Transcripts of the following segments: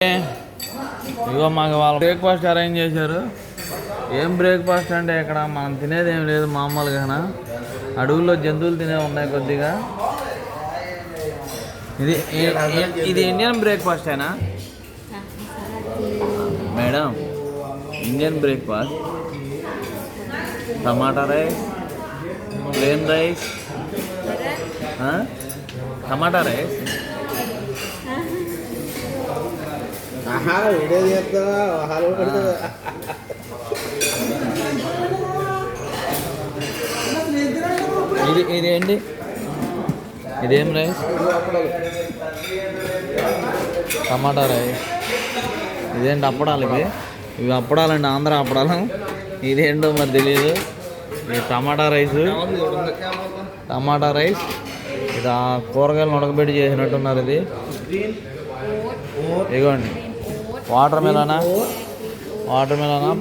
ఇగో మాకు వాళ్ళు breakfast arrange చేశారు. ఏం బ్రేక్ఫాస్ట్ అంటే ఇక్కడ మనం తినేది ఏం లేదు మామూలుగా. అడవుల్లో జంతువులు తినేవి ఉన్నాయి కొద్దిగా. ఇది ఇండియన్ బ్రేక్ఫాస్టేనా మేడం? ఇండియన్ బ్రేక్ఫాస్ట్, టమాటా రైస్, ప్లేన్ రైస్, టమాటా రైస్. వీడియో చేస్తావా? ఇదేంటి? ఇదేం రైస్? టమాటా రైస్. ఇదేంటి అప్పడాలు? ఇవి అప్పడాలండి, ఆంధ్ర అప్పడాలు. ఇదేంటో మరి తెలియదు. ఇది టమాటా రైస్, ఇది ఆ కూరగాయలు ఉడకబెట్టి చేసినట్టున్నారు. ఇది ఇదిగోండి వాటర్ మెలనా,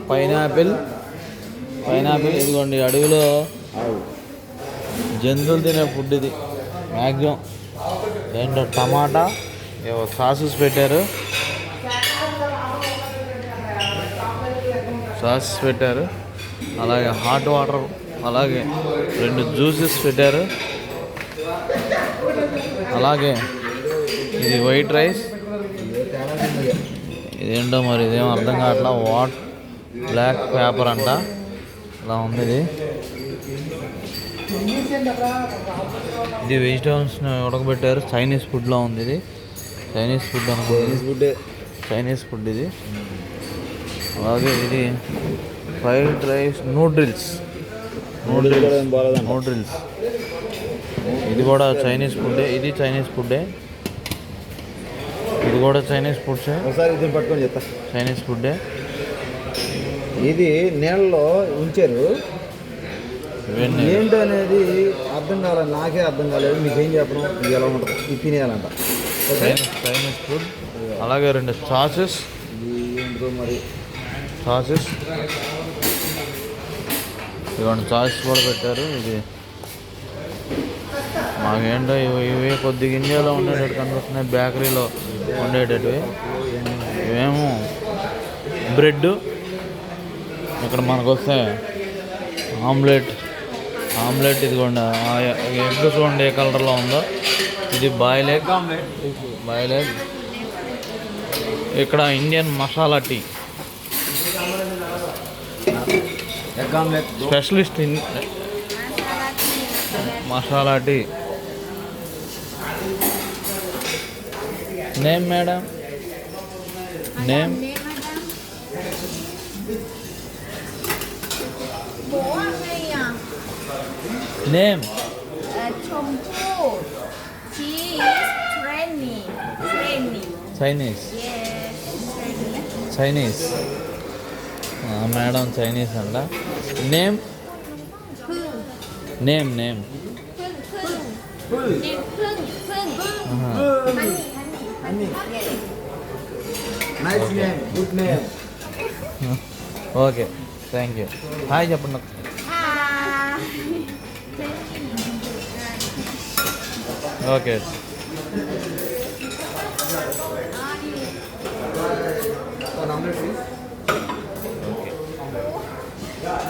పైనాపిల్. ఇదిగోండి అడవిలో జంతువులు తినే ఫుడ్ ఇది మ్యాక్సిమం. ఏంటో టమాటా, సాసెస్ పెట్టారు, అలాగే హాట్ వాటర్, అలాగే 2 జ్యూసెస్ పెట్టారు. అలాగే ఇది వైట్ రైస్. ఇదేంటో మరి ఇదేమో అర్థం కావట్లా. బ్లాక్ పేపర్ అంట, ఇలా ఉంది. ఇది వెజిటేబుల్స్ని ఉడకబెట్టారు. చైనీస్ ఫుడ్లో ఉంది ఇది. చైనీస్ ఫుడ్ ఇది. అలాగే ఇది ఫ్రైడ్ రైస్, నూడిల్స్. ఇది కూడా చైనీస్ ఫుడ్డే. ఇది చైనీస్ ఫుడ్డే. ఇది కూడా చైనీస్ ఫుడ్సే. ఒకసారి ఇది పట్టుకొని చెప్తా. చైనీస్ ఫుడ్డే. ఇది నీళ్ళలో ఉంచారు. ఏంటో అనేది అర్థం కాలేదు, నాకే అర్థం కాలేదు. మీకేం చెప్పడం? ఇది ఎలా ఉంటుంది? ఇది తినేయాలంట. Chinese food. అలాగే 2 సాసెస్. ఏంటో మరి సాసెస్, ఇవన్నీ సాసెస్ కూడా పెట్టారు. ఇది మాకేంటో ఇవి కొద్దిగా ఇండియాలో ఉండేటట్టు కనిపిస్తున్నాయి, బేకరీలో ఉండేటట్టువి. ఇవేమో బ్రెడ్. ఇక్కడ మనకు వస్తే ఆమ్లెట్. ఇదిగోండి ఎగ్ చూడండి ఏ కలర్లో ఉందో. ఇది బాయిల్ ఎగ్. ఇక్కడ Indian masala tea, specialist in masala tea. Name madam? Name? Name? Chinese madam, Chinese అంట. Name? Okay, thank you. Hi చెప్పండి. ఓకే.